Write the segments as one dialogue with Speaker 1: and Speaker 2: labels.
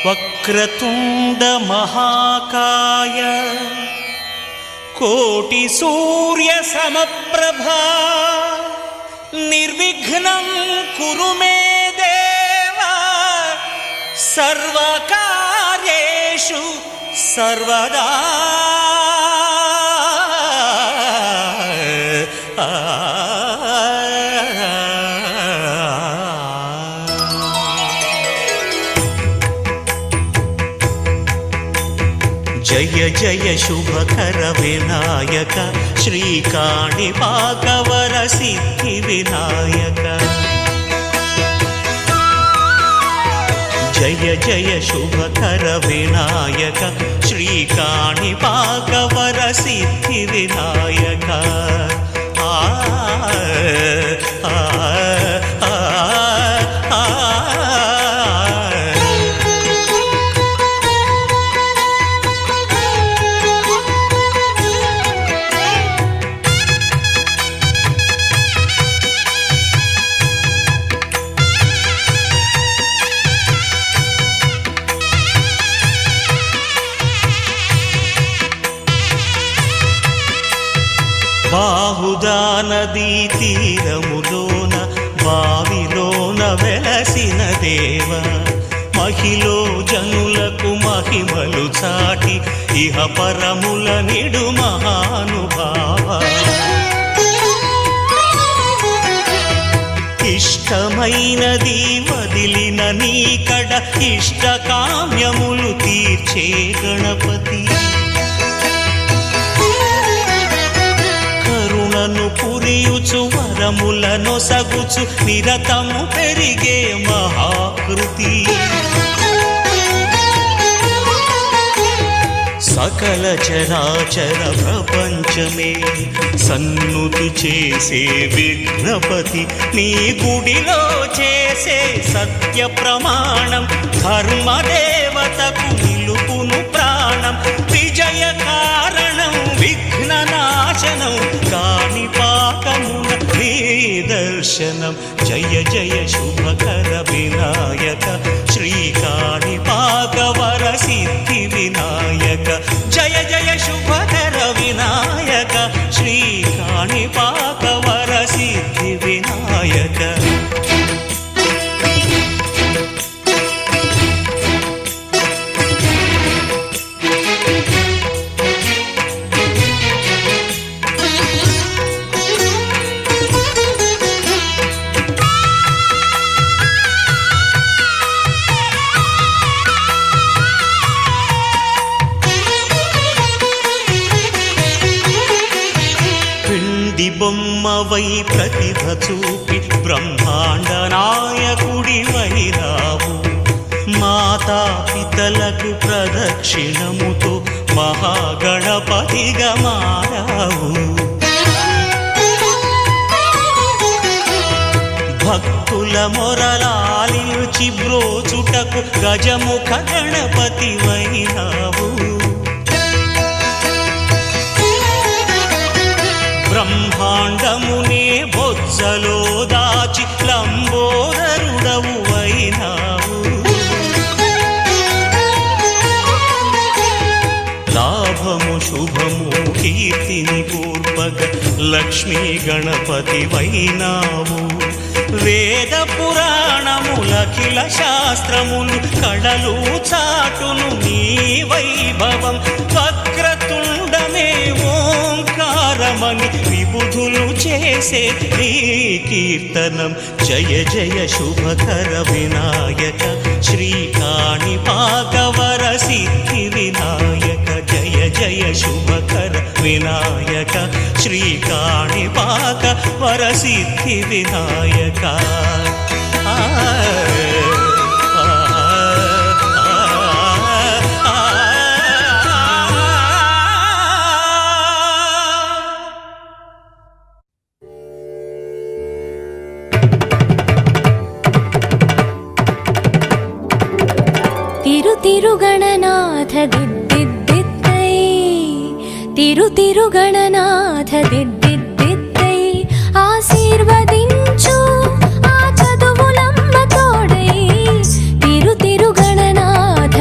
Speaker 1: వక్రతుండ మహాకాయ కోటి సూర్య సమప్రభా నిర్విఘ్నం కురు మే దేవ సర్వకార్యేషు సర్వదా. జయ జయ శుభకర వినాయక శ్రీకాణిపాకవర సిద్ధి వినాయక. జయ జయ శుభకర వినాయక శ్రీకాణిపాకవర సిద్ధి వినాయక. ఆ బాహుదా నదీ తీరములోన బావిలోన వెలసిన దేవ మహిలో జనులకు మహిమలు చాటి ఇహ పరముల నిడు మహానుభావ. ఇష్టమైనది వదిలిన నీకడ ఇష్ట కామ్యములు తీర్చే గణపతి. కరుణను పురియుచు వరములను సగుచు నిరతము పెరిగే మహాకృతి. సకల చరాచర ప్రపంచమే సన్నుతి చేసే విఘ్నపతి. నీ గుడిలో చేసే సత్య ప్రమాణం ధర్మదేవతకు నిలుపును ప్రాణం. విజయ కారణం విఘ్న నాశనం కాణిపాకమున నీ దర్శనం. జయ జయ శుభకర వినాయక శ్రీకాణిపాకవర సిద్ధి వినాయక. జయ జయ శుభకర వినాయక శ్రీకాణిపాకవర సిద్ధి వినాయక. బొమ్మవై ప్రతిభ చూపి బ్రహ్మాండ నాయకుడి వైరావు. మాతా పితలకు ప్రదక్షిణముతో మహాగణపతిగా మారావు. భక్తుల మొరలాలించి బ్రోచుటకు గజముఖ గణపతి వైరావు. బ్రహ్మాండమునే బొజ్జలో దాచి లంబోదరుడవు అయినావు. లాభము శుభము కీర్తిని పూర్వక లక్ష్మీ గణపతి వైనావు. వేద పురాణములఖిల శాస్త్రములు కళలు చాటును నీ వైభవం. వక్రతుండమే ఓంకారమని విబుధులు చేసే నీ కీర్తనం. జయ జయ శుభకర వినాయక శ్రీకాణిపాకవర సిద్ధి వినాయక. జయ జయ శుభకర వినాయక శ్రీకాణిపాకవర సిద్ధి వినాయక.
Speaker 2: తిరుగణనాథ దిద్దిద్దై తిరుగణనాథ దిద్దిద్దై ఆశీర్వదించు ఆ చదువులమ్మ తోడై తిరుగణనాథ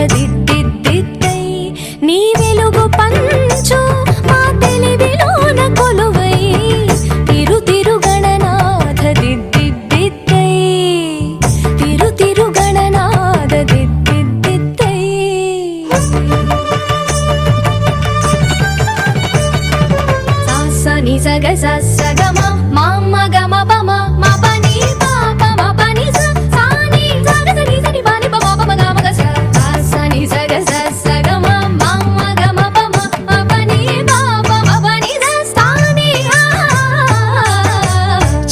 Speaker 2: ని సగ స సగ మ మ మ గ మ ప మ మ ప ని ప ప మ ప ని స సా ని స గ స ని స ని ప ని ప మ ప మ గ మ గ స స ని స గ స సగ మ మ మ గ మ ప మ మ ప ని ప ప మ ప ని స సా ని ఆ.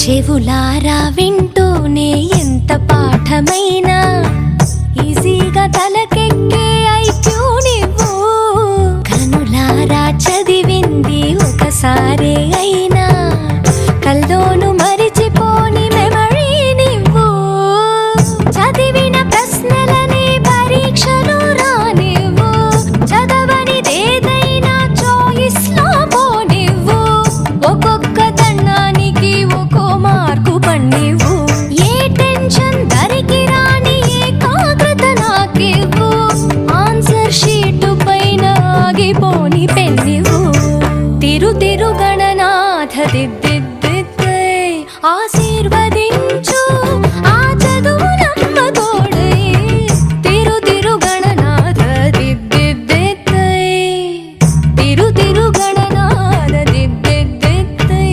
Speaker 2: చెవులారా వింటూనే ఎంత పాఠమైనా ఈజీగా తలకెక్కే ఐక్యూ నువ్వు. కనులారా చదివింది ఒకసారే అయినా కల్లోను మరిచిపోని మెమరీ నువ్వు. చదివిన ప్రశ్నలని పరీక్షలు రానివ్వు. చదవనిదేదైనా చాయిస్ లో పోనివ్వు. ఒక్కొక్క దండానికి ఒక్కో మార్కు పన్నివ్వు. ఏ టెన్షన్ దరికి రాని ఏకాగ్రత నాకివ్వు. ఆన్సర్ షీటు పైన ఆగిపోని పెన్నివ్వు. తిరు తిరు గణనాథ దిద్దిద్దిద్దై ఆశీర్వదించు ఆ చదువునమ్మ తోడై. తిరు తిరు గణనాథ దిద్దిద్దిద్దై తిరు తిరు గణనాథ దిద్దిద్దిద్దై.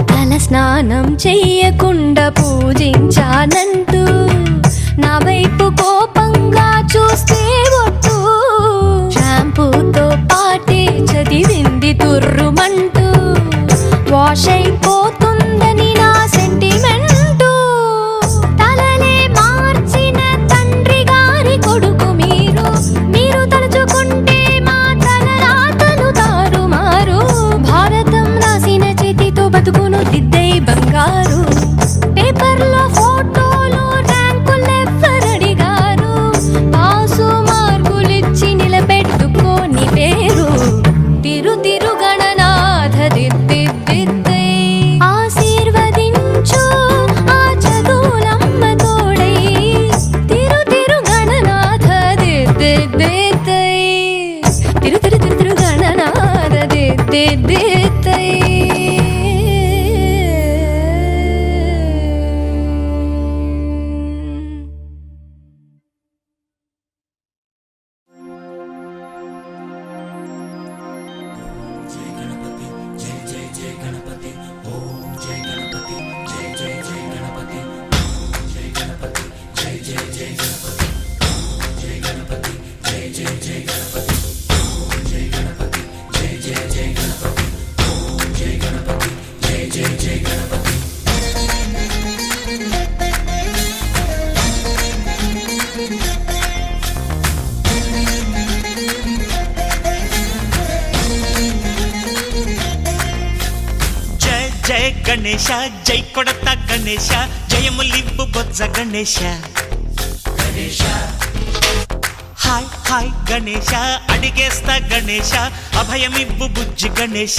Speaker 2: తల స్నానం చెయ్యకుండా పూజించానంటూ నా వైపు కోపంగా చూస్తే ఒట్టు. షాంపూతో పాటే చదివింది తుర్రుమంటూ వాష్ అయిపోతుందని నా సెంటిమెంటు. తలలే మార్చిన తండ్రి గారి కొడుకు మీరు. మీరు తలుచుకుంటే మా తలరాతలు తారుమారు. భారతం రాసిన చేతితో బతుకును దిద్దై బంగారు. పేపర్లో ఫోటోలు ర్యాంకులెవ్వరడిగారు. పాసు మార్కులిచ్చి నిలబెట్టుకోని పేరు. తిరు తిరు గణనాథ దిద్దిద్దిద్దై ఆశీర్వదించు ఆ చదువులమ్మ తోడై. తిరు తిరు గణనాథ దిద్దిద్దిద్దై తిరు తిరు తిరు తిరు గణనాథ దిద్దిద్దిద్దై.
Speaker 1: జయ జయ గణేశ జై కొడత గణేశ జయములివ్వు బొజ్జ గణేశ. హాయ్ హాయ్ గణేశ అడిగేస్తా గణేశ అభయమివ్వు బుజ్జి గణేశ.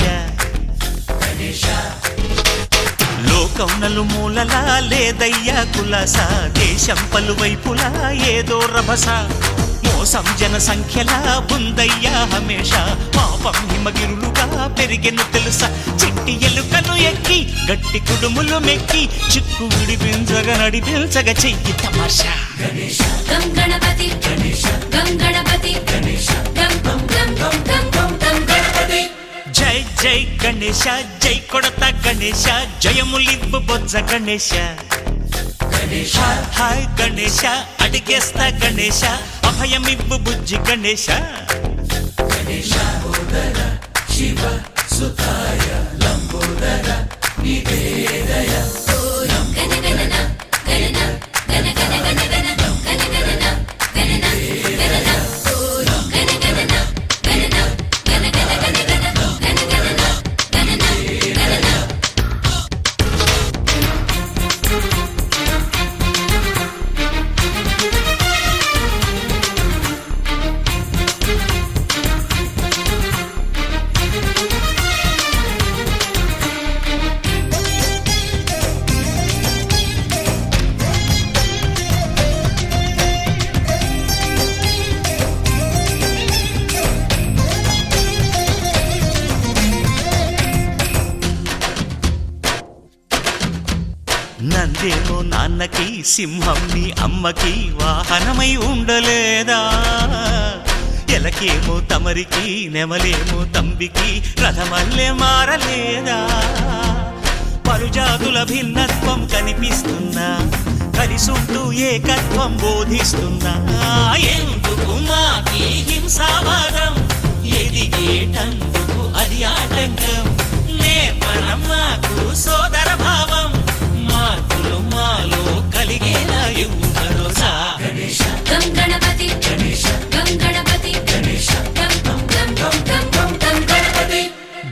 Speaker 1: లోకం నలుమూలలా లేదయ్యా కులాస. దేశం పలువైపులా ఏదో రభస. మోసం జన సంఖ్యలా ఉందయ్యా హమేష. పాపం హిమగిరులుగా పెరిగెను తెలుసా. చిట్టి ఎలుకను ఎక్కి గట్టి కుడుములు మెక్కి చిక్కు విడిపించగా నడిపించగా చెయ్యి తమాషా.
Speaker 2: గం గణపతి గం గణపతి గం గం గం గం గం గం గణపతి.
Speaker 1: జై జై గణేశ జై కొడత గణేశ జయములివ్వు బొజ్జ గణేశ. హాయ్ గణేశ అడిగేస్తా గణేశ అభయమివ్వు బుజ్జి గణేశ. శివ సుతాయ లంబోదర నివేదయ. గంజేమో నాన్నకి, సింహం నీ అమ్మకి వాహనమై ఉండలేదా? ఎలకేమో తమరికి, నెమలేమో తంబికి రథమల్లే మారలేదా? పలుజాతుల భిన్నత్వం కనిపిస్తున్నా, కలిసుంటూ ఏకత్వం బోధిస్తున్నా. ఎందుకు మాకి హింసావాదం, ఎదిగేటందుకు అది ఆటంకం. నేపరం మాకు సోదర భావం, మార్పులు మాలో కలిగేలా ఇవ్వు భరోసా.
Speaker 2: గం గణపతి గణేశ, గం గణపతి గణేశ, గం గం గం గం గం గం గం గణపతి.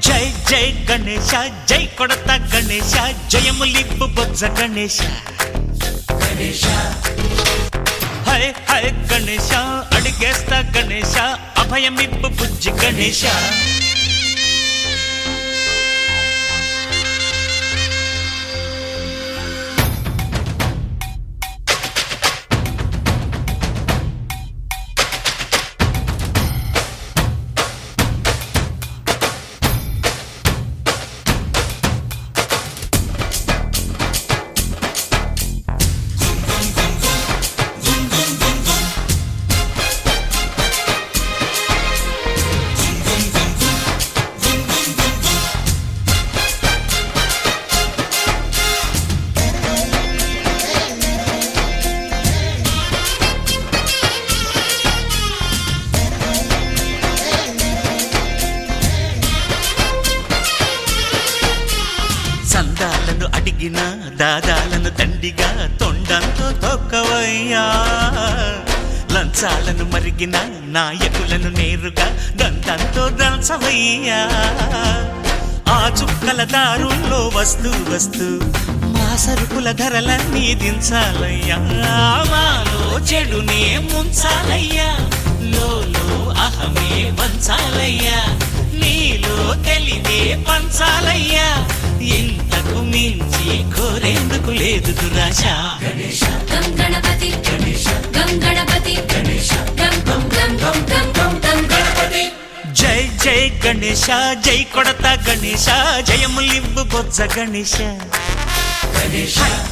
Speaker 1: జై జై గణేశ, జై కొడత గణేశ, జయములివ్వు బొజ్జ గణేశ. హై హై గణేశ, అడిగేస్తా గణేశ, అభయమివ్వు బుజ్జి గణేశ. సందాలను అడిగిన దాదాలను దండిగా తొండంతో తొక్కవయ్యా. లంచాలను మరిగిన నాయకులను నేరుగా దంతంతో దంచవయ్యా. ఆ చుక్కల దారుల్లో వస్తూ వస్తూ మా సరుకుల ధరలన్నీ దించాలయ్యా. మాలో చెడునే ముంచాలయ్యా, లోలో అహమే వంచాలయ్యా. నీలో తెలివే పంచాలయ్యా, ఇంతకు మించి కోరేందుకు లేదు దురాశ.
Speaker 2: గం గణపతి గణేశ, గం గణపతి గణేశ, గం గం గం గం గం గం గం గణపతి.
Speaker 1: జై జై గణేశ, జై కొడత గణేశ, జయములివ్వు బొజ్జ గణేశ. హై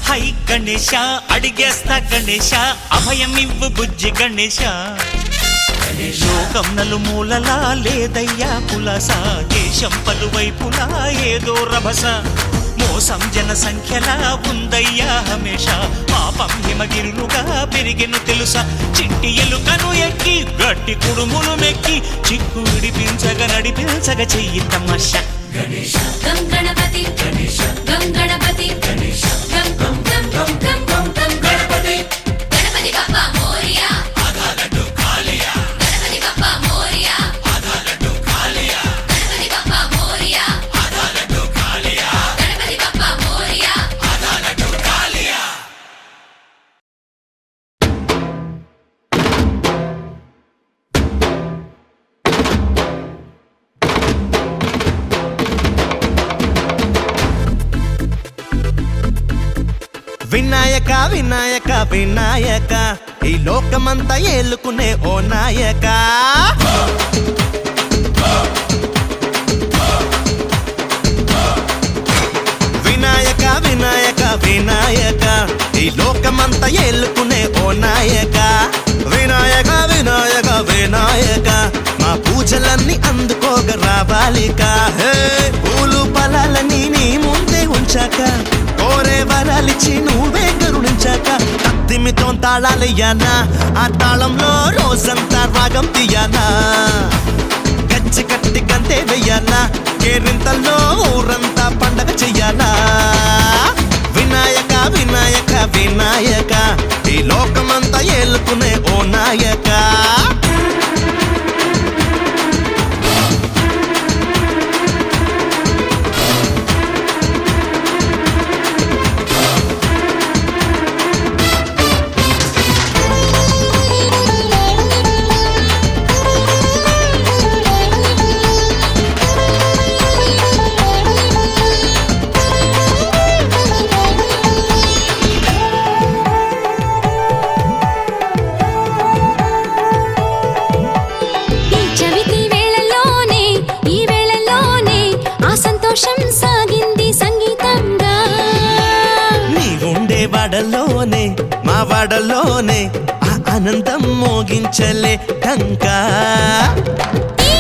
Speaker 1: హై గణేశ, అడిగేస్తా గణేశ, అభయమివ్వు బుజ్జి గణేశ. లోకం నలుమూలలా లేదయ్యా పులస, దేశం పలువైపులా ఏదో రభస. మోసం జన సంఖ్యలా ఉందయ్యా హమేష, పాపం హిమగిరులుగా పెరిగెను తెలుసా. చింటి ఎలుకను ఎక్కి గట్టి కుడుములు మెక్కి, చిక్కు విడిపించగ నడిపించగ చెయ్యి తమాష.
Speaker 2: గం గణపతి గణేశ, గం గణపతి గణేశ, గం గం గం గం గం గం గం గణపతి. గణపతి బప్పా మోరియా, గణపతి బప్పా మోరియా, గణపతి బప్పా మోరియా, గణపతి బప్పా మోరియా.
Speaker 3: వినాయక వినాయక వినాయక, ఈ లోకమంతా ఏలుకునే ఓ నాయక. వినాయక వినాయక వినాయక, ఈ లోకమంతా ఏలుకునే ఓ నాయక. వినాయక వినాయక వినాయక, మా పూజలన్నీ అందుకోగ రావాలిక. హే పూలు ఫలాలని నీ ముందే ఉంచాక, కోరే వరాలిచ్చి నువ్వే కరుణించాక. కత్తిమితో తాళాలయ్యానా, ఆ తాళంలో రోజంతా రాగం తీయానా. గచ్చి కట్టి గంతే వెయ్యాలా, కేరింతల్లో ఊరంతా పండగ చెయ్యాలా. వినాయక వినాయక వినాయక, ఈ లోకమంతా ఏలుకునే ఓ నాయక. మా వాడలోనే ఆ ఆనందం మోగించలే టంకా
Speaker 2: ఈ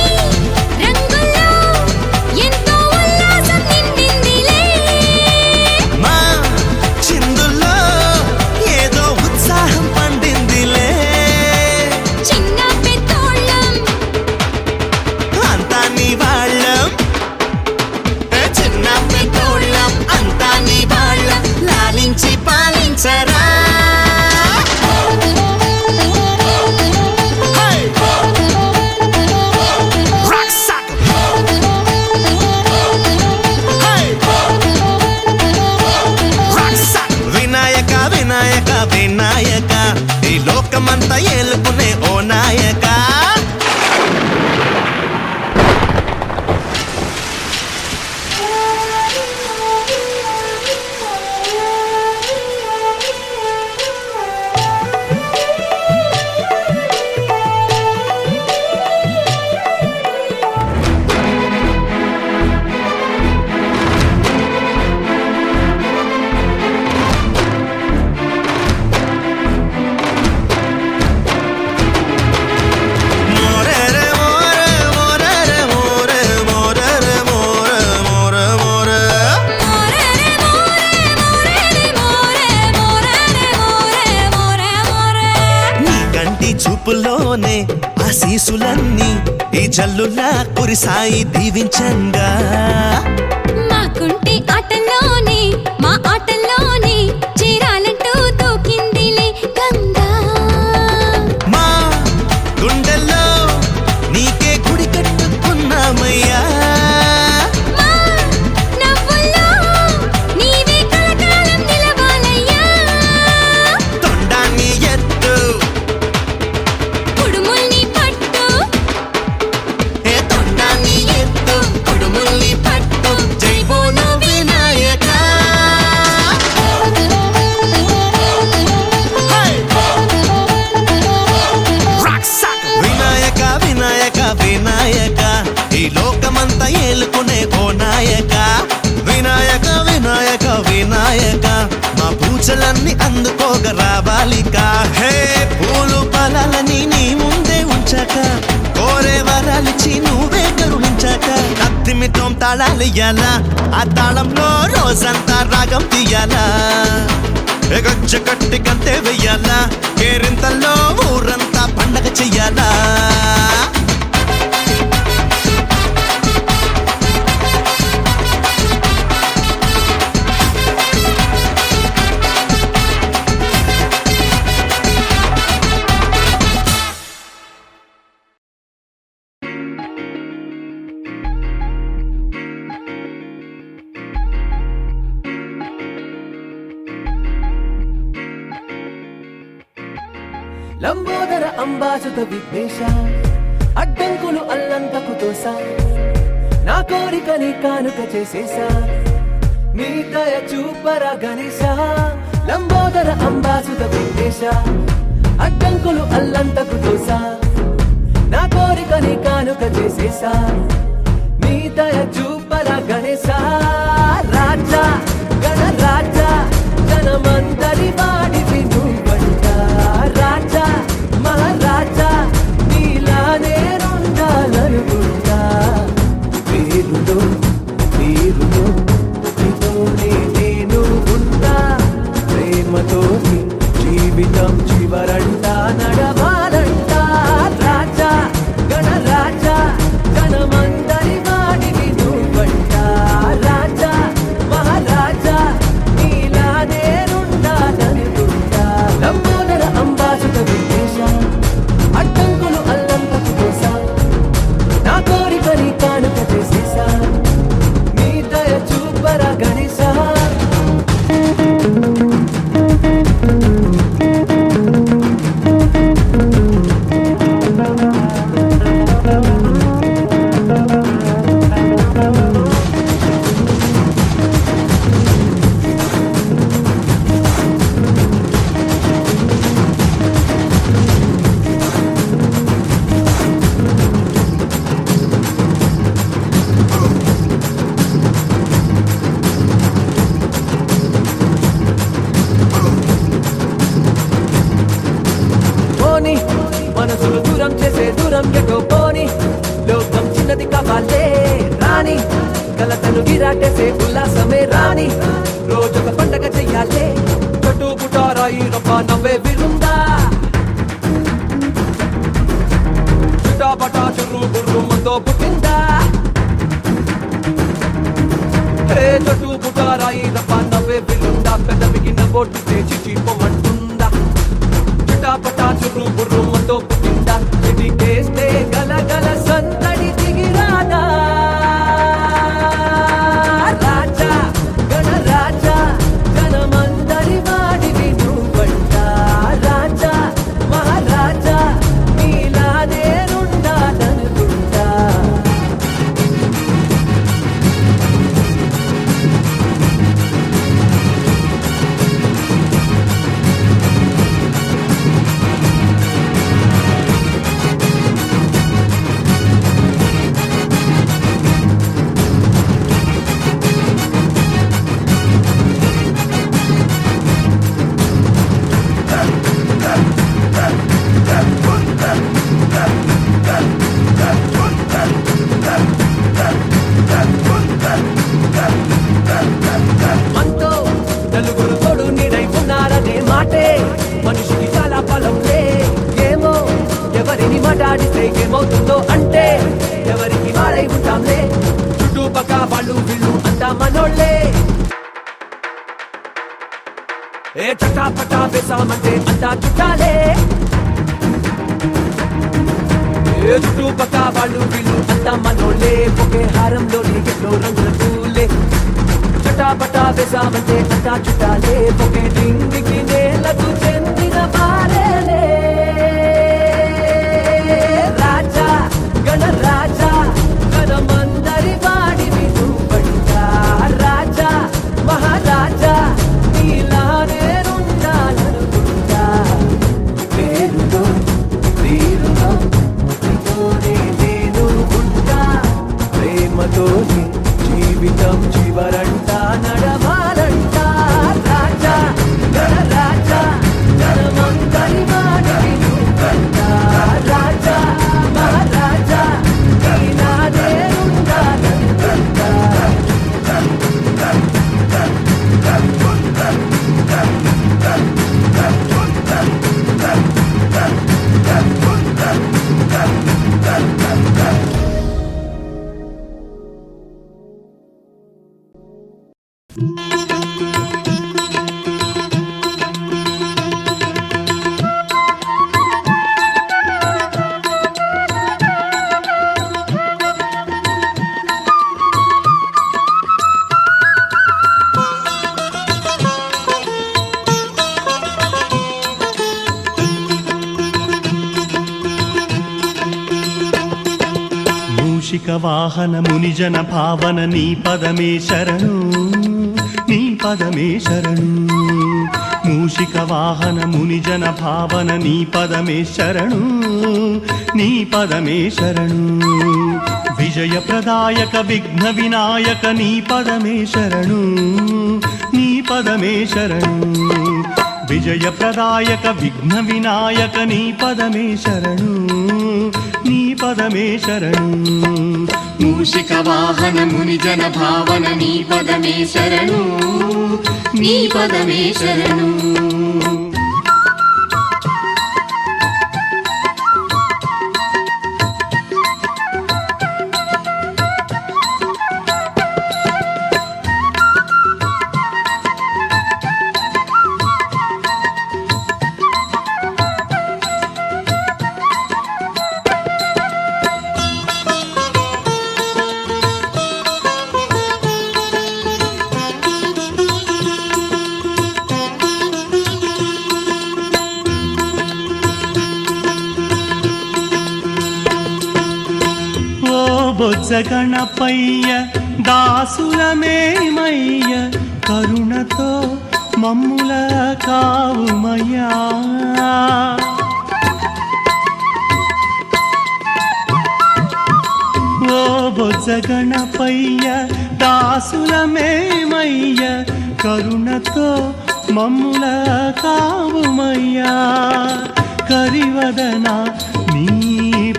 Speaker 2: రంగుల్లో ఎంతో ఉల్లాసం నిండిందిలే
Speaker 3: మా చిందుల్లో ఏదో ఉత్సాహం పండిందిలే
Speaker 2: చిన్న పెద్దోళ్ళం
Speaker 3: అంతా నీ వాళ్ళం ఏ చిన్న పెద్దోళ్ళం అంతా నీ వాళ్ళం లాలించి పాలించరా Hey! Rock sock! Hey! Rock sock! Vinayaka Vinayaka Vinayaka ఈ లోకమంతా ఏలుకునే ఓ నాయక మోరెరే మోరె మోరెరే మోరె మోరెరే మోరె మోరె మోరె
Speaker 2: మోరేరే మోరే మోరేరే మోరే మోరే మోరే
Speaker 3: నీ కంటి చూపులోనే ఆశీసులన్నీ ఈ జల్లులా కురిసాయి దీవించంగా
Speaker 2: మా కుంటి ఆటల్లోనే మా ఆటల్లోనే చీరాలంటూ దూకిందిలే గంగా
Speaker 3: మా గుండెల్లో నీకే గుడి కట్టుకున్నామయ్యా
Speaker 2: మా నవ్వుల్లో నీవే కలకాలం నిలవాలయ్యా
Speaker 3: తొండాన్ని ఎత్తు
Speaker 2: కుడుముల్ని పట్టు
Speaker 3: ఏ తొండాన్ని ఎత్తు కుడుముల్ని పట్టు జై బోలో Vinayaka Hey! Rock sock! Vinayaka Vinayaka Vinayaka ఈ లోకమంతా ఏలుకునే ఓ నాయక వినాయక వినాయక వినాయక మా పూజలన్నీ అందుకోగ రావాలిక హే పూలు ఫలాలని నీ ముందే ఉంచాక కోరే వరాలిచ్చి నువ్వే కరుణించాక కత్తిమితం తాళాలియ్యాలా ఆ తాళంలో రోజంతా రాగం తీయాలా గజ్జ కట్టి కంటే వెయ్యాలా కేరింతల్లో ఊరంతా పండగ చెయ్యాలా
Speaker 4: లంబోదర అంబాసుత విఘ్నేశ అడ్డంకులు అల్లంతకు తోసా నా కోరికని కానుక చేసేసా నీ దయ చూపరా గణేశ లంబోదర అంబాసుత విఘ్నేశ అడ్డంకులు అల్లంతకు తోసా నా కోరికని కానుక చేసేసా నీ దయ చూపరా గణేశ రాజా గణ రాజా జనమందరి వాడివి నువ్వంట రాజా మహారాజా నీలానే ఉండాలనుకుంటా పేరులో పేరులో నీతోనే నేను ఉంటా ప్రేమతో జీవితం చివరంటా నడవాలంటా రాజా గణ రాజా జనమంత రాణి కలతను గిరాటేసే ఉల్లాసమే రాణి రోజొక పండగ చెయ్యాలే చట్టు పుటారాయి రప్ప నవ్వే విరుందా చుట్టాపటా చుర్రు బుర్రు మందో పుట్టిందా చట్టు పుటారాయి రప్ప నవ్వే విరుందా పెద్దవికి నవ్వొట్టు చిచి పొమ్మంటుందా చుట్టాపటా చుర్రు బుర్రు మందో పుట్టిందా చిటికేస్తే గలగల సందడి దిగిరాదా రాజా గణరాజా జనమందరి వాడివి నువ్వంట రాజా మహారాజా నీలా నేనుండాలనుకుంటా మనతో నలుగురు తోడు నీడై ఉన్నారనే మాటే మనిషికి చాలా బలంలే ఏమో ఎవరిని మాట్లాడితే ఏమవుతుందో అంటే ఎవరికి వాడై ఉంటాంలే చుట్టుపక్క వాళ్ళు వీళ్ళు అంతా మనోళ్ళే ఏ చటాపటా వేసామంటే అంతా చుట్టాలే ఏ చుట్టుపక్క వాళ్ళు వీళ్ళు అంతా మనోళ్ళే ఒకే హారంలో ఎన్నో రంగుల పూలే చటాపటా వేసామంటే అంతా చుట్టాలే ఒకే డింగికి నేలకు చెందిన వారేలే రాజా గణరాజా గణమందరి వాడివి నువ్వంట రాజా మహారాజా నీలా నేనుండాలనుకుంటా పేరుతో తీరుతో నీతోనే నేను ఉంటా ప్రేమతోనే జీవితం చివరంటా నడవాలంట రాజా గణరాజా జనమందరి వాడివి నువ్వంట రాజా మహారాజా నీలా నేనుండాలనుకుంటా
Speaker 5: మూషిక వాహన మునిజన భావన నీ పదమే శరణు నీ పదమే శరణు మూషిక వాహన మునిజన భావన నీ పదమే శరణు నీ పదమే శరణు విజయ ప్రదాయక విఘ్న వినాయక నీ పదమే శరణు నీ పదమే శరణు విజయ ప్రదాయక విఘ్న వినాయక నీ పదమే శరణు నీ పదమే శరణు
Speaker 6: మూషిక వాహన మునిజన భావన నీ పదమే శరణు నీ పదమే శరణు
Speaker 5: బొజ్జ గణపయ్య దాసులమేమయ్య కరుణతో మమ్ముల కావుమయ్యా ఓ బొజ్జ గణపయ్య దాసులమేమయ్య కరుణతో మమ్ముల కావుమయ్యా కరివదన నీ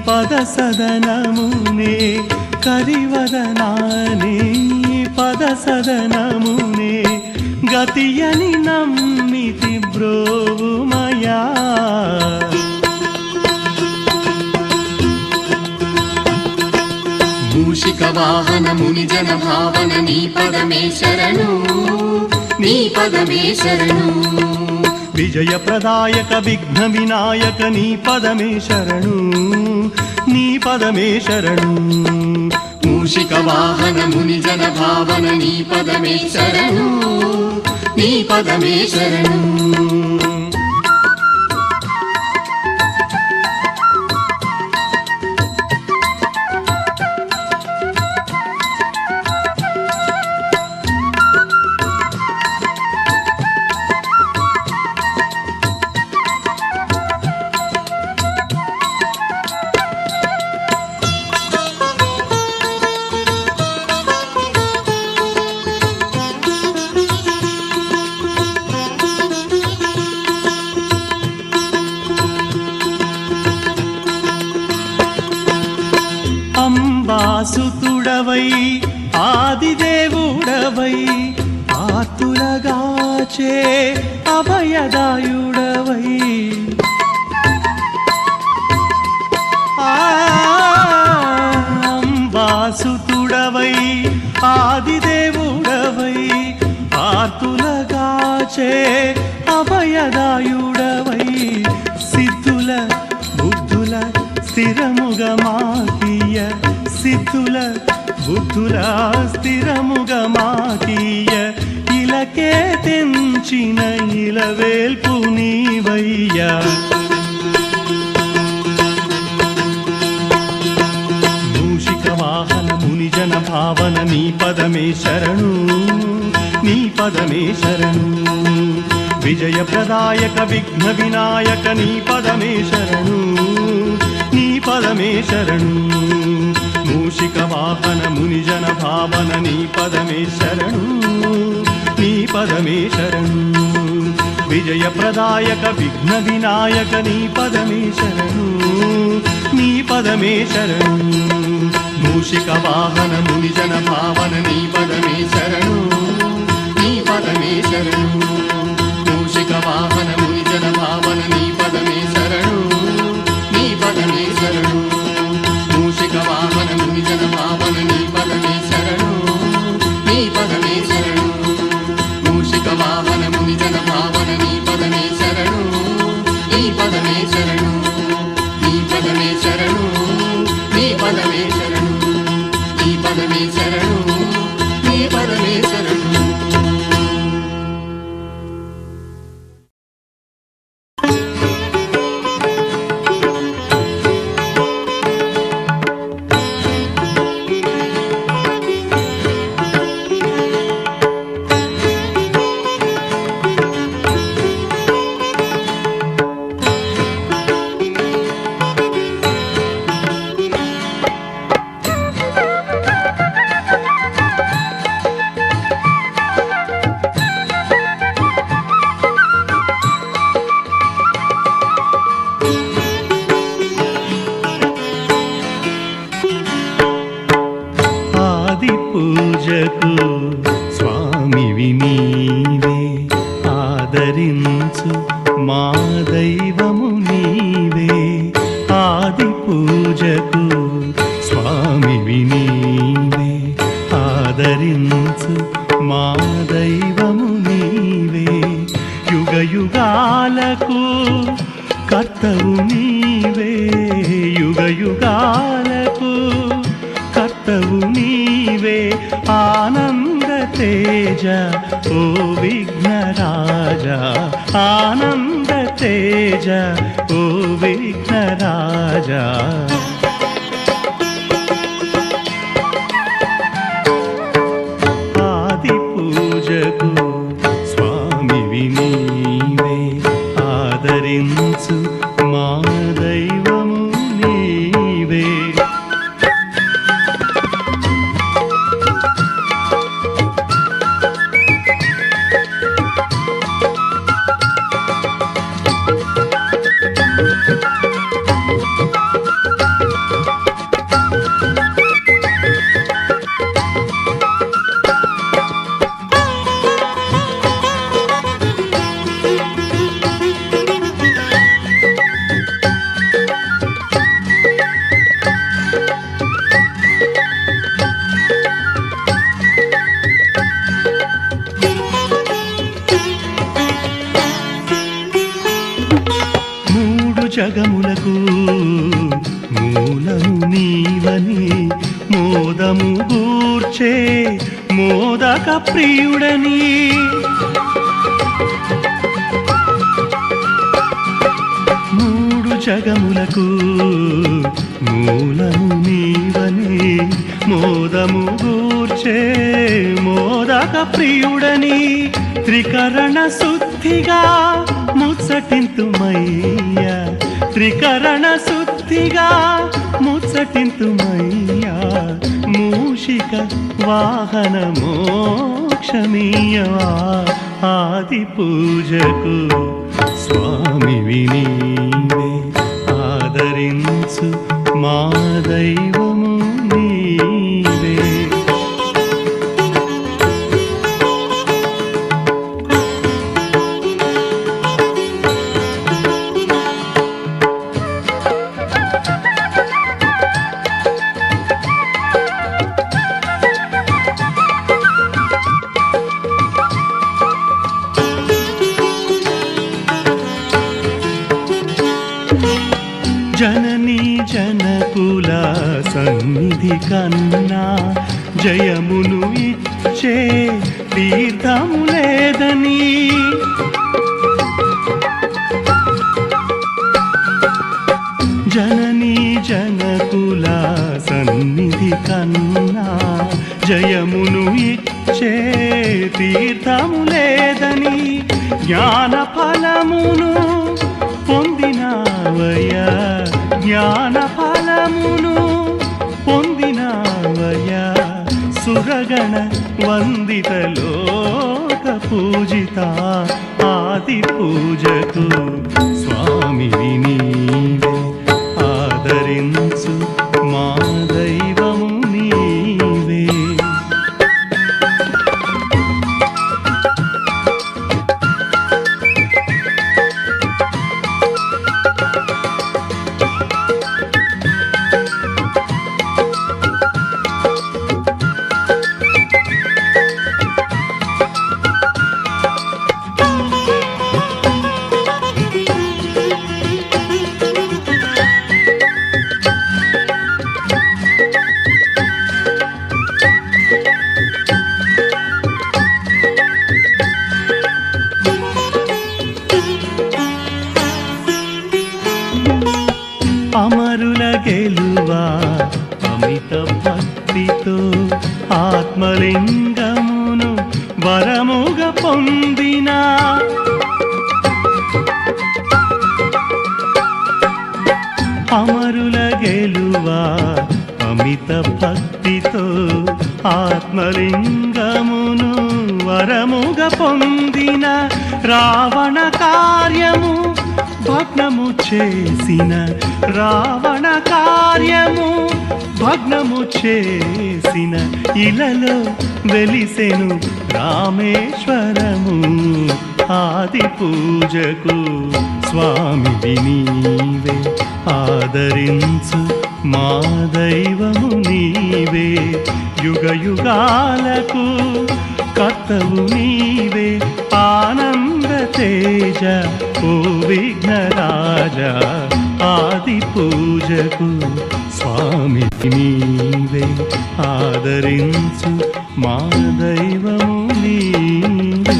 Speaker 5: పద సదనమునే కరివదనాని పద సదనమునే గతియని నమ్మితి బ్రోవుమయా
Speaker 6: మూషిక వాహన ముని జన భావన నీ పదమే శరణు నీ పదమే శరణు
Speaker 5: విజయ ప్రదాయక విఘ్న వినాయక నీ పదమే శరణు నీ పదమే శరణు
Speaker 6: మూషిక వాహన ముని జన భావన నీ పదమే శరణు నీ పదమే శరణు
Speaker 5: అంబాసుతుడవై ఆదిదేవుడవై ఆతులగాచే అభయదాయుడవై అంబాసుతుడవై ఆదిదేవుడవై ఆతులగాచే అభయదాయుడవై సిద్ధుల బుద్ధుల స్థిరముగా మాకీయ సిద్ధుల బుద్ధుల స్థిరముగా మాకీయ ఇలకే తెంచిన ఇలవేల్పు నీవయ్యా మూషిక వాహన ముని జన భావన నీ పదమే శరణు నీ పదమే శరణు విజయ ప్రదాయక విఘ్న వినాయక నీ పదమే శరణు నీ పదమే శరణు మూషిక వాహన ముని జన భావన నీ పదమే శరణు నీ పదమే శరణు విజయ ప్రదాయక విఘ్న వినాయక నీ పదమే శరణు నీ పదమే శరణు మూషిక వాహన ముని జన భావన నీ పదమే శరణు నీ పదమే శరణు మూషిక వాహన ముని జన భావన నీ పదమే శరణు నీ పదమే శరణు మూషిక వాహన ముని జన భావన నీ పదమే శరణు నీ పదమే శరణు మూషిక వాహన ముని జన భావన నీ పదమే శరణు నీ పదమే శరణు నీ పదమే శరణు నీ పదమే శరణు నీ పదమే శరణు నీ పదమే శరణు ఆది పూజకు స్వామివి నీవే ఆదరించు మా దైవము నీవే ఆది పూజకు స్వామివి నీవే ఆదరించు మా దైవము నీవే యుగ యుగాలకు కర్తవు నీవే యుగ యుగాలకు కర్తవు నీవే ఆనంద తేజ ఓ విఘ్నరాజా ఆనంద తేజ ఓ విఘ్నరాజా ఆది పూజకు స్వామివి నీవే ఆదరించు మా దైవము నీవే జగములకు మూలము నీవని మోదము గూర్చే మోదక ప్రియుడని మూడు జగములకు మూలము నీవని మోదము గూర్చే మోదక ప్రియుడని త్రికరణ శుద్ధిగా ముచ్చటింతుమయ్యా త్రికరణ శుద్ధిగా ముచ్చటింతుమయ్యా మూషిక వాహన మోక్షమీయవా ఆది పూజకు స్వామివి నీవే ఆదరించు మా దైవము నీవే జననీ జనకుల సన్నిధి కన్నా జయమును ఇచ్చే తీర్థము లేదని జననీ జనకుల సన్నిధి కన్నా జయమును ఇచ్చే తీర్థము లేదని జ్ఞాన ఫలమును పొందినావయ్యా జ్ఞాన ఫలమును పొందినావయ్యా సురగణ వందిత లోక పూజిత ఆది పూజకు స్వామివి నీవే ఆదరించు మా దైవము నీవే అమరుల గెలువా అమిత భక్తితో ఆత్మలింగమును వరముగ పొందిన అమరుల గెలువా అమిత భక్తితో ఆత్మలింగమును వరముగ పొందిన రావణ కార్యము భగ్నము చేసిన రావణ కార్యము భగ్నము చేసిన ఇలలో వెలిసెను రామేశ్వరము ఆది పూజకు స్వామివి నీవే ఆదరించు మా దైవము నీవే యుగ యుగాలకు కర్తవు నీవే ఆనంద తేజ ఓ విఘ్నరాజ ఆది పూజకు స్వామి నీవే ఆదరించు మా దైవము నీవే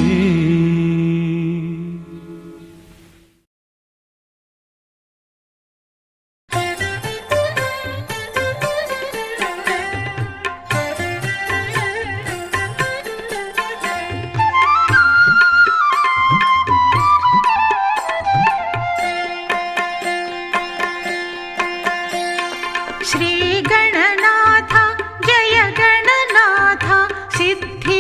Speaker 7: श्री गणनाथ जय गणनाथ सिद्धि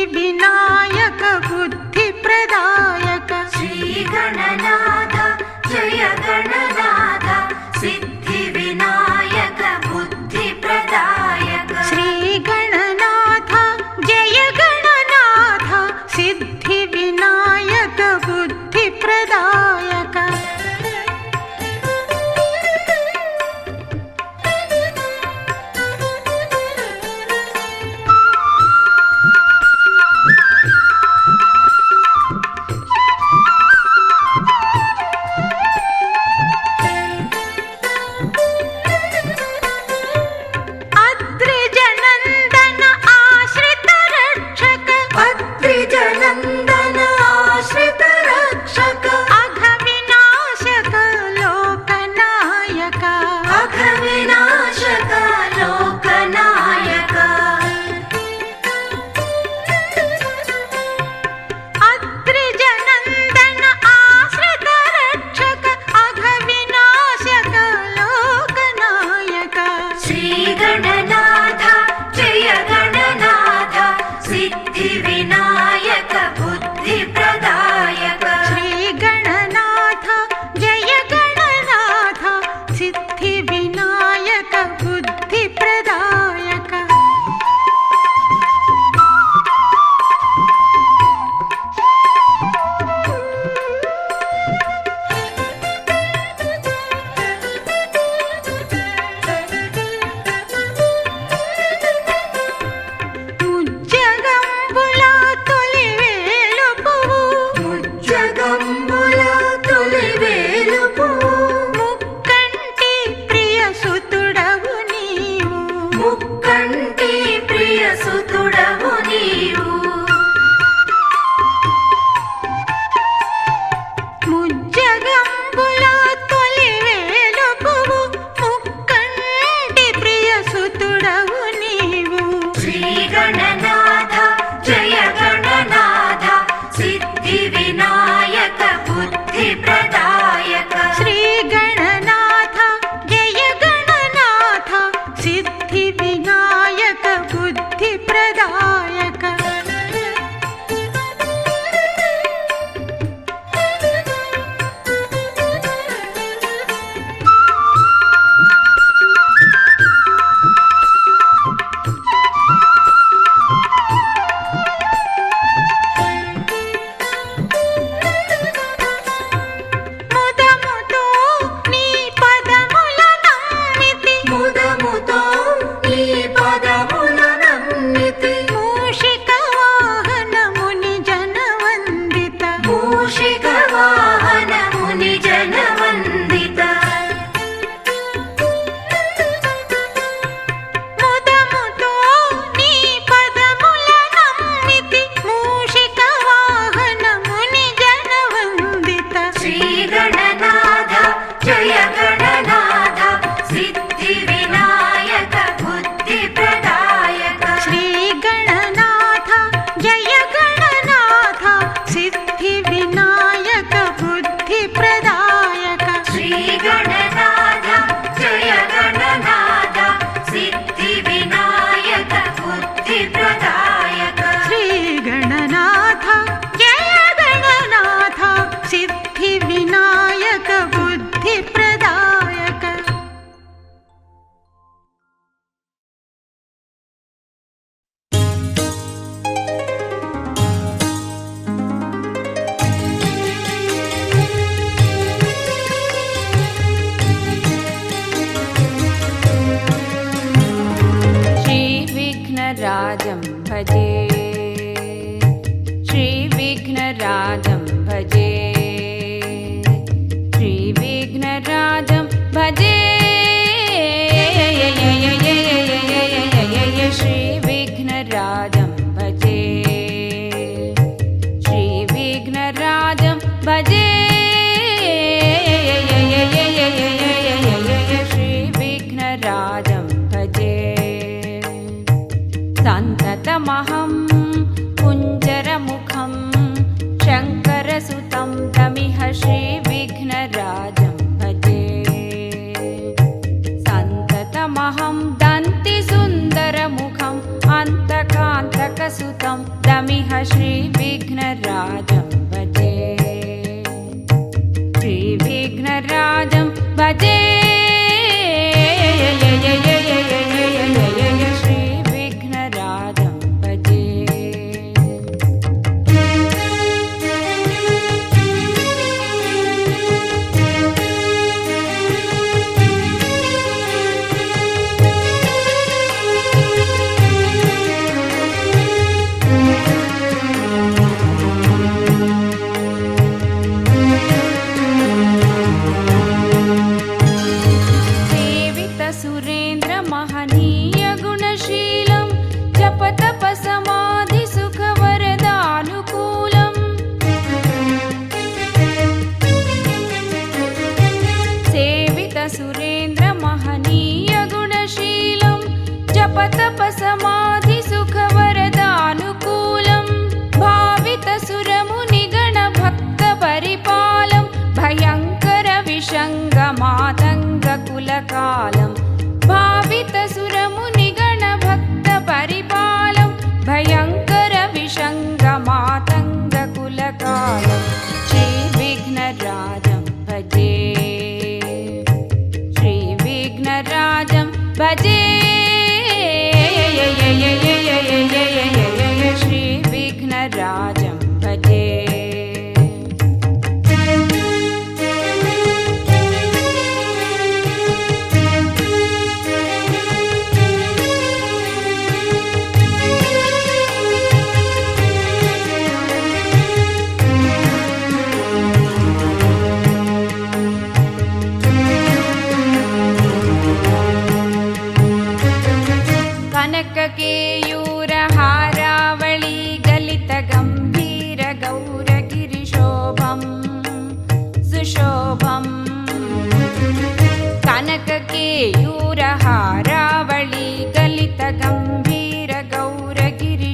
Speaker 7: गणनाथ जय गणनाथ सिद्धिविनायक बुद्धिप्रदायक
Speaker 8: श्री गणनाथ जय गणनाथ सिद्धिविनायक बुद्धिप्रदायक
Speaker 7: ముదముతో నీ పదముల నమ్మితి
Speaker 8: మూషిక వాహన ముని జనవందిత
Speaker 7: మూషిక వాహన ముని జనవందిత
Speaker 8: ముదముతో నీ పదముల నమ్మితి మూషిక వాహన ముని జనవందిత
Speaker 7: శ్రీ గణనాథ జయ గణనాథ సిద్ధివినాయక బుద్ధిప్రదాయక
Speaker 8: శ్రీ గణనాథ జయ గణనాథ సిద్ధివినాయక బుద్ధిప్రదాయక
Speaker 7: శ్రీ గణనాథ జయ గణనాథ సిద్ధివినాయక బుద్ధిప్రదాయక
Speaker 8: శ్రీ గణనాథ జయ గణనాథ సిద్ధివినాయక బుద్ధిప్రదాయక
Speaker 9: श्रीविघ्नराजं भजे श्रीविघ्नराजं भजे श्रीविघ्नराजं भजे श्रीविघ्नराजं भजे श्रीविघ्नराजं भजे श्रीविघ्नराजं भजे सन्ततमहं कुञ्जरमुखं शङ्करसुतं तमिह श्रीविघ्नराजं भजे सन्ततमहं दन्तिसुन्दरमुखम् अन्तकान्तकसुतं तमिह श्रीविघ्नराजं भजे श्रीविघ्नराजं भजे श्रीविघ्नराजं भजे सुरेन्द्रमहनीय गुणशीलं जपतपसमाधिसुखवरदानुकूलम् सेवितसुरेन्द्रमहनीय गुणशीलं जपतपसमाधिसुखवरदानुकूलं भावितसुरमुनिगणभक्तपरिपालं भयङ्करविषङ्गमातङ्गकुलकालम् भावितसुरमुनिगणभक्तपरिपालं भयङ्करविषङ्गमातङ्गकुलकालं श्रीविघ्नराजं भजे श्रीविघ्नराजं भजे श्रीविघ्नराजं भजे कनककेयूरहारावळी गलितगम्भीरगौरगिरिशोभम् सुशोभम् कनककेयूरहारावळी गलितगम्भीरगौरगिरिशोभम्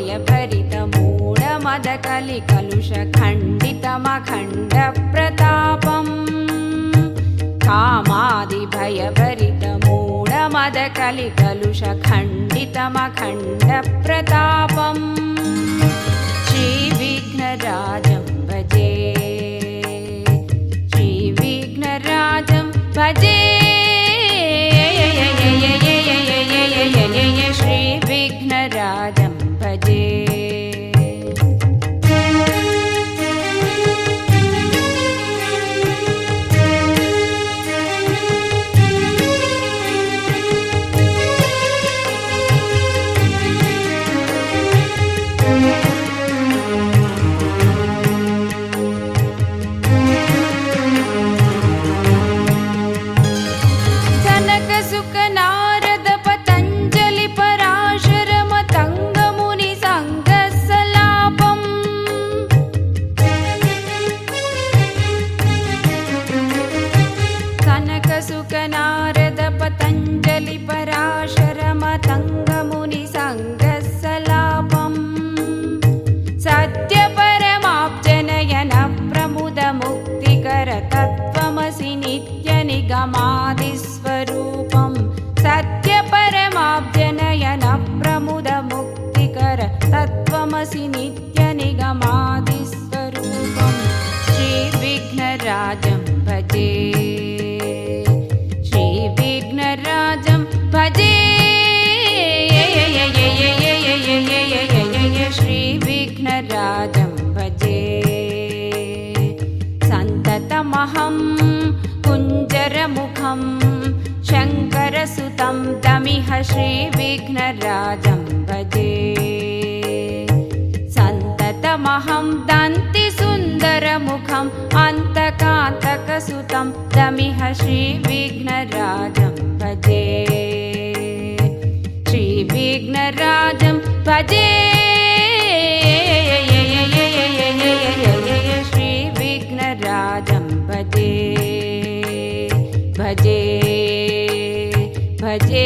Speaker 9: భయభరిత మూఢ మద కలి కలుష ఖండితమఖండ ప్రతాపం కామాది భయభరిత మూఢ మద కలి కలుష ఖండితమఖండ ప్రతాపం శ్రీ విఘ్నరాజం భజే శ్రీ విఘ్నరాజం భజే శ్రీ విఘ్నరాజం భజే సనక సుఖ నారద పతంజలి పరాశర మతంగ ముని సంగ సలాపం సనక సుఖ నారద పతంజలి పరాశర మతంగ ముని సంగ సలాపం సత్య పరమాబ్జనయన ప్రముద ముక్తికర తత్వమసి నిత్య నిగమాది స్వరూపం సత్య పరమాబ్జనయన ప్రముద ముక్తికర తత్వమసి నిత్య నిగమాది స్వరూపం శ్రీ విఘ్నరాజం భజే శ్రీ విఘ్నరాజం భజే శ్రీ విఘ్నరాజం భజే సంతతమహం कुञ्जरमुखं शङ्करसुतं तमिह श्रीविघ्नराजं भजे सन्ततमहं दन्तिसुन्दरमुखम् अन्तकान्तकसुतं तमिह श्रीविघ्नराजं भजे श्रीविघ्नराजं भजे श्रीविघ्नराजं भजे भजे भजे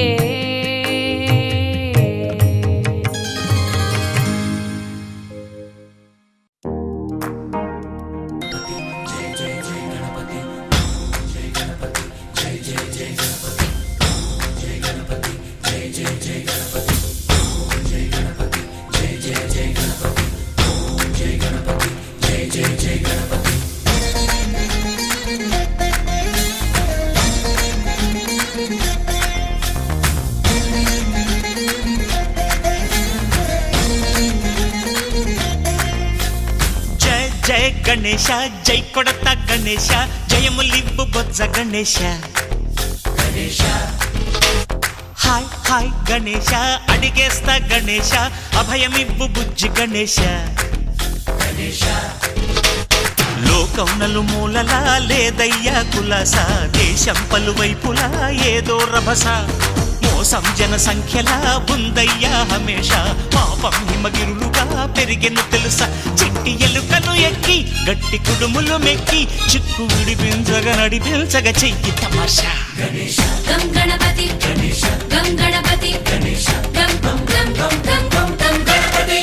Speaker 1: జయ గణేశ జై కొడత గణేశ జయములివ్వు బొజ్జ గణేశ హాయ్ హాయ్ గణేశ అడిగేస్తా గణేశ అభయమివ్వు బుజ్జి గణేశ లోకం నలుమూలలా లేదయ్యా కులాస దేశం పలువైపులా ఏదో రభస మోసం జన సంఖ్యలా ఉందయ్యా హమేష పాపం హిమగిరులుగా పెరిగెను తెలుసా చిట్టి ఎలుకలు ఎక్కి గట్టి కుడుములు మెక్కి చిక్కు విడిపించగ నడిపించగ చెయ్యి తమాషా
Speaker 2: గం గణపతి గం గణపతి గం గం గం గం గం గం గణపతి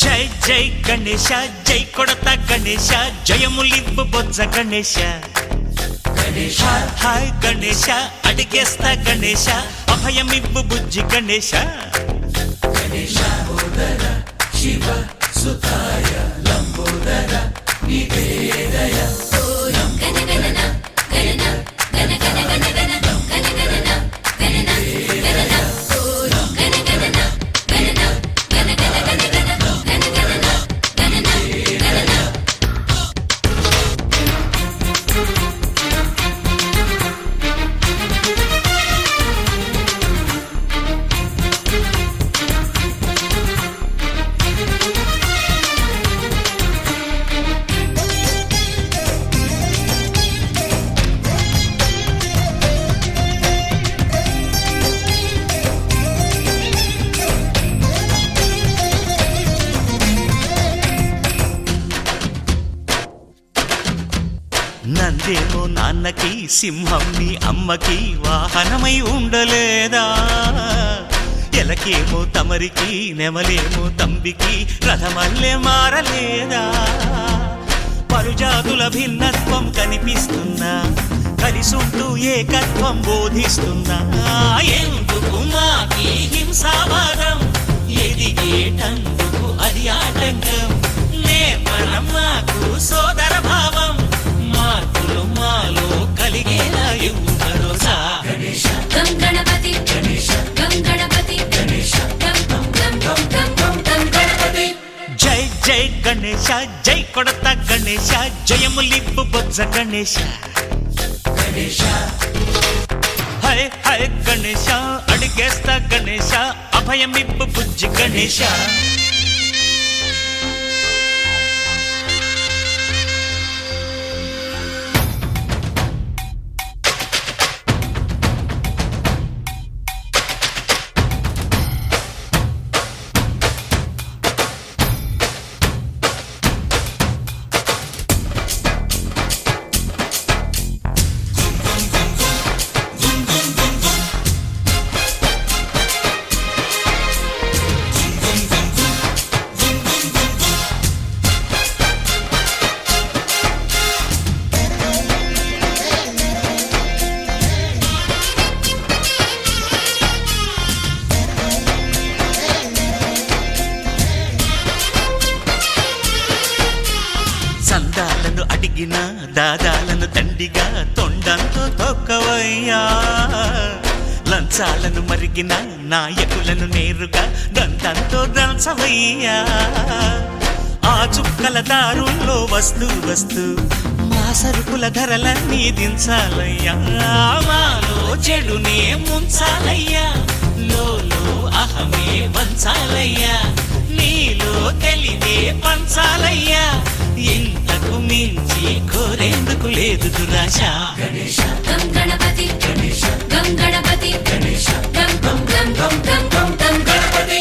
Speaker 1: జై జై గణేశ జై కొడత గణేశ జయములివ్వు బొజ్జ గణేశ హాయ్ హాయ్ గణేశ అడిగేస్తా గణేశ అభయమివ్వు బుజ్జి గణేశ శివ సుతాయ లంబోదర నివేదయ
Speaker 2: గణ గణన గణన గణ గణ గణ గణ గణ గణన గణన గణన గణ గణన గణన గణ గణ గణ గణ గణ గణన గణన గణన
Speaker 1: నందేమో నాన్నకి సింహం నీ అమ్మకి వాహనమై ఉండలేదా ఎలకేమో తమరికి నెమలేమో తంబికి రథమల్లె మారలేదా పరుజాతుల భిన్నత్వం కనిపిస్తున్నా కలిసుంటూ ఏకత్వం బోధిస్తున్నా ఎందుకు మాకి హింసావాదం ఎదిగేటందుకు అది ఆటంకం నేర్పడం మాకు సోదర భావం మార్పులు మాలో కలిగేలా ఇవ్వు భరోసా
Speaker 2: గం గణపతి గం గణపతి గం గం గం గం గం గం గణపతి
Speaker 1: జై జై గణేశ జై కొడత గణేశ జయములిప్పు బొజ్జ గణేశ హై హై గణేశ అడిగేస్తా గణేశ అభయమిప్పు బుజ్జి గణేశ సందాలను అడిగిన దాదాలను దండిగా తొండంతో తొక్కవయ్యా లంచాలను మరిగిన నాయకులను నేరుగా దండంతో దంచవయ్యా ఆ చుక్కల దారుల్లో వస్తూ వస్తూ మా సరుకుల ధరలన్నీ దించాలయ్యా మాలో చెడునే ముంచాలయ్యా లోలో అహమే వంచాలయ్యా నీలో తెలివే పంచాలయ్యా ఇంతకు మించి కోరేందుకు లేదు దురాశ
Speaker 2: గం గణపతి గం గణపతి గం గం గం గం గం గం గం గణపతి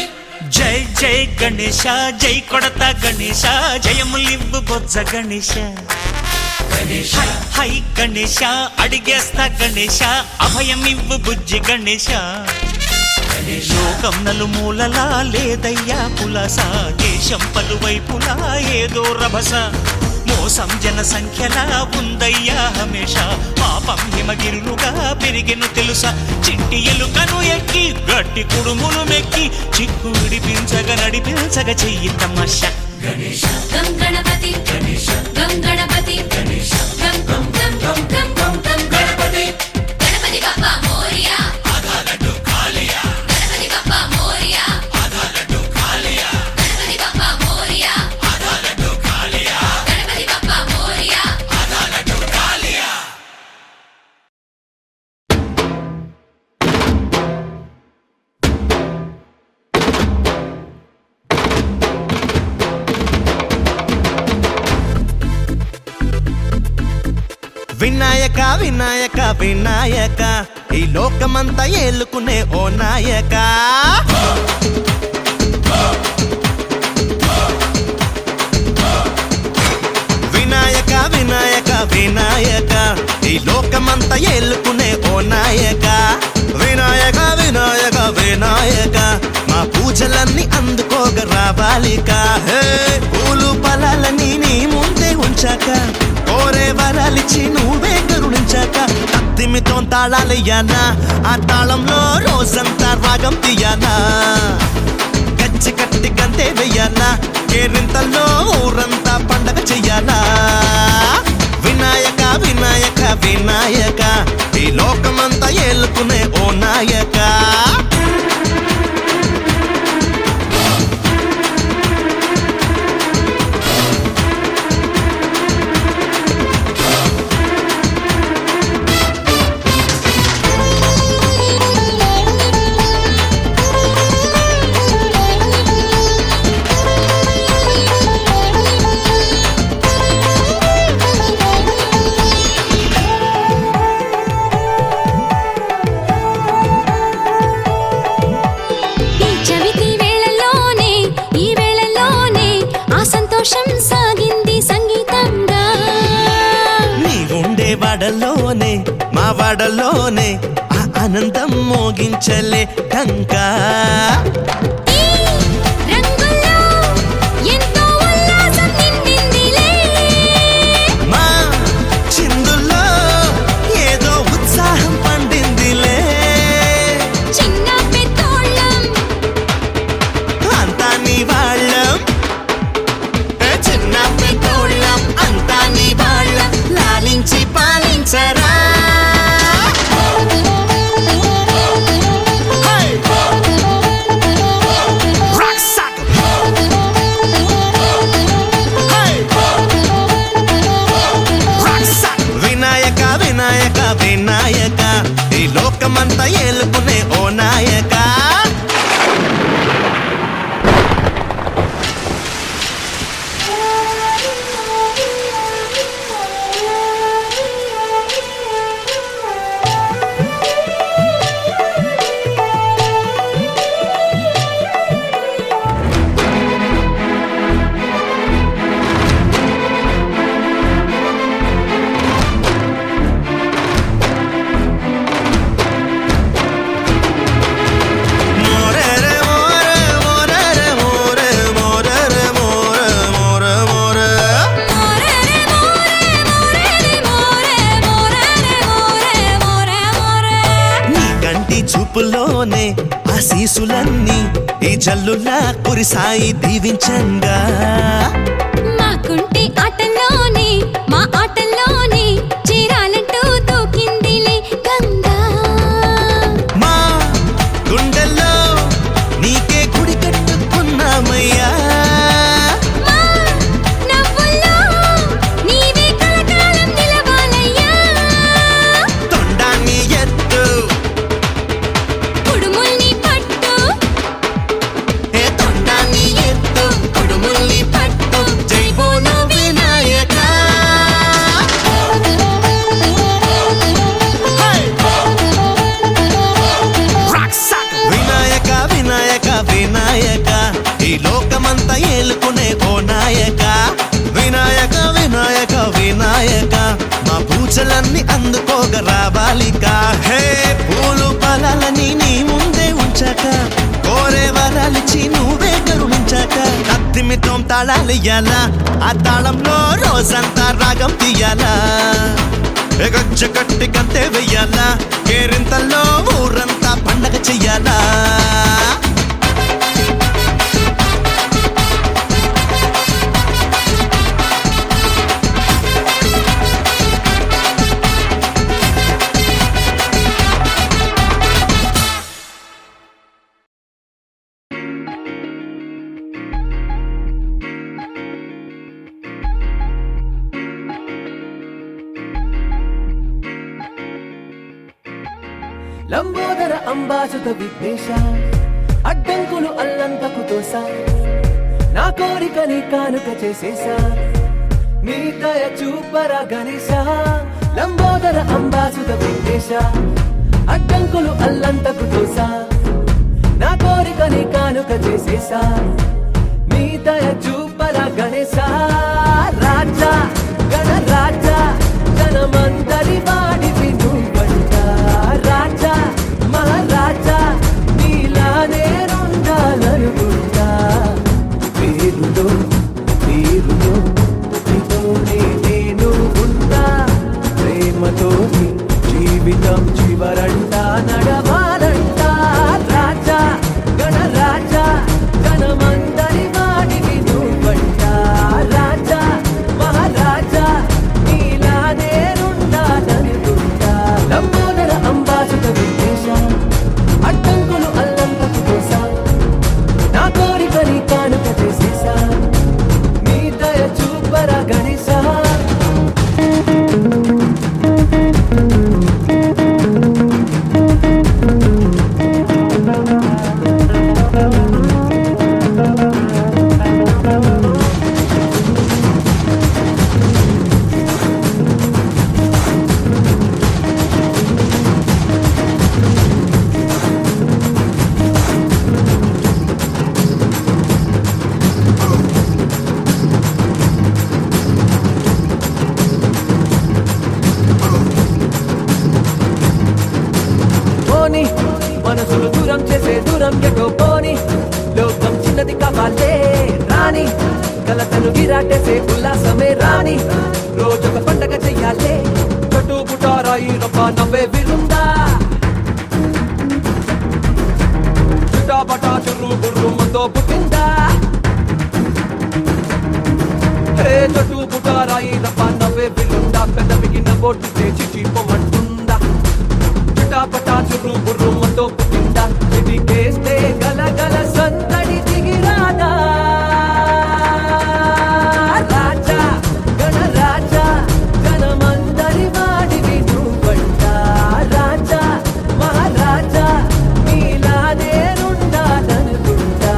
Speaker 1: జై జై గణేశ జై కొడత గణేశ జయములివ్వు బొజ్జ గణేశ హై హై గణేశ అడిగేస్తా గణేశ అభయమివ్వు బుజ్జి గణేశ లోకం నలుమూలలా లేదయ్యా పులస దేశం పలువైపులా ఏదో రభస మోసం జన సంఖ్యలా ఉందయ్యా హమేష పాపం హిమగిరులుగా పెరిగెను తెలుసా చిట్టి ఎలుకను ఎక్కి గట్టి కుడుములు మెక్కి చిక్కు విడిపించగా నడిపించగ చెయ్యి తమాష
Speaker 2: గం గణపతి గం గణపతి గం గం గం గం గం గం గం గణపతి గణపతి బప్ప మోరియా గణపతి బప్ప మోరియా గణపతి బప్ప మోరియా గణపతి బప్ప మోరియా
Speaker 3: వినాయక వినాయక వినాయక ఈ లోకమంతా ఏలుకునే ఓ నాయక వినాయక వినాయక వినాయక ఈ లోకమంతా ఏలుకునే ఓ నాయక వినాయక వినాయక వినాయక మా పూజలన్నీ అందుకోగ రావాలిక హే పూలు ఫలాలని నీ ముందే ఉంచాక కోరే వరాలిచ్చి నువ్వే కరుణించాక అత్తిమితో తాళాలయ్యానా ఆ తాళంలో రోజంతా రాగం తీయానా గచ్చి కట్టి గంటే వెయ్యాలా కేరింతల్లో ఊరంతా పండగ చెయ్యాలా వినాయక వినాయక వినాయక ఈ లోకమంతా ఏలుకునే ఓ నాయక వాడలోనే మా వాడలోనే ఆనందం మోగించలే డంకా
Speaker 2: ఈ రంగుల్లో ఎంతో ఉల్లాసం నిండిందిలే
Speaker 3: మా చిందుల్లో ఏదో ఉత్సాహం పండిందిలే
Speaker 2: చిన్న పెద్దోళ్ళం
Speaker 3: అంతా నీ వాళ్ళం చిన్న పెద్దోళ్ళం అంతా నీ వాళ్ళం లాలించి పాలించరా వినాయక వినాయక వినాయక ఈ లోకమంతా ఏలుకునే ఓ నాయక మోరెరే మోరె మోరెరే మోరె మోరెరే మోరె మోరె మోరె
Speaker 2: మోరెరే మోరె
Speaker 3: నీ కంటి చూపులోనే ఆశీసులన్నీ ఈ జల్లులా కురిసాయి దీవించంగా
Speaker 2: మాకుంటే ఆటల్లోనే మా ఆటల్లోనే చేరాలంటూ తోకిందిలే గంగా
Speaker 3: మా గుండెల్లో నీకే గుడి కట్టుకున్నామయ్యా
Speaker 2: మా నవ్వుల్లో నీవే కలకాలం నిలవాలయ్యా
Speaker 3: తొండాన్ని ఎత్తు
Speaker 2: కుడుముల్ని పట్టు
Speaker 3: ఏ తొండాన్ని ఎత్తు కుడుముల్ని పట్టు జై బోలో వినాయక వినాయక వినాయక వినాయక ఈ లోకమంతా ఏలుకునే ఓ నాయక వినాయక వినాయక వినాయక మా పూజలన్నీ అందుకోగ రావాలిక హే పూలు ఫలాలని నీ ముందే ఉంచాక కోరే వరాలిచ్చి నువ్వే కరుణించాక కత్తిమితో తాళాలియ్యాలా ఆ తాళంలో రోజంతా రాగం తీయాలా గజ్జ కట్టి కంతే వెయ్యాలా కేరింతల్లో ఊరంతా పండగ చెయ్యాలా
Speaker 4: లంబోదర అంబాసుత విఘ్నేశ అడ్డంకులు అల్లంతకు తోసా నా కోరికని కానుక చేసేసా నీ దయ చూపరా గణేశ లంబోదర అంబాసుత విఘ్నేశ అడ్డంకులు అల్లంతకు తోసా నా కోరికని కానుక చేసేసా నీ దయ చూపరా గణేశ రాజా గణ రాజా జనమందరి వాడివి నువ్వంట రాజా మహారాజా నీలానే ఉండాలనుకుంటా పేరులో తీరులో నీతోనే నేను ఉంటా ప్రేమతోని జీవితం చివరంటా నడవాలంట రాజా గణ రాజా జనమందరి వాడివి నువ్వు మనసులు దూరం చేసే దూరం ఎటో పోని లోకం చిన్నది కావాలే రాని కలతను విరాటేసే ఉల్లాసమే రాని రోజొక పండగ చెయ్యాలే చుట్టూ పుటారాయి రొప్ప నవ్వే విరుందా చుట్టాపటా చుర్రు బుర్రు మందో పుట్టిందా హే చుట్టూ పుటారాయి రొప్ప నవ్వే విరుందా పెదవికి నవ్వొట్టితే చిచి పొమ్మంటుందా చుట్టాపటా చుర్రు బుర్రు మందో పుట్టిందా ఇది కేస్తే గలగల సందడి దిగిరాదా రాజా గణరాజా గణమందరి వాడివి నువ్వంట రాజా మహారాజా నీలా నేనుండాలనుకుంటా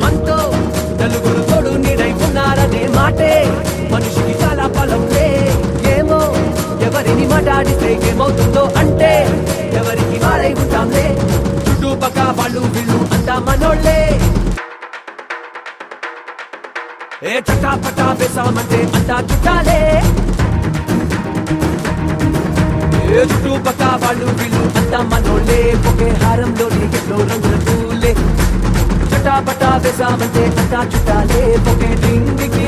Speaker 4: మనతో నలుగురు తోడు నీడై ఉన్నారనే మాటే మనిషికి చాలా బలంలే ఏమో ఎవరిని మాట్లాడితే ఏమవుతుందో అంటే ఎవరికి వారై ఉంటాంలే చుట్టుపక్క వాళ్ళు వీళ్ళు అంతా మనోళ్ళే ఏ చటాపటా వేసామంటే అంతా చుట్టాలే ఏ చుట్టుపక్క వాళ్ళు వీళ్ళు అంతా మనోళ్ళే ఒకే హారంలో ఎన్నో రంగుల పూలే చటాపటా వేసామంటే అంతా చుట్టాలే ఒకే డింగికి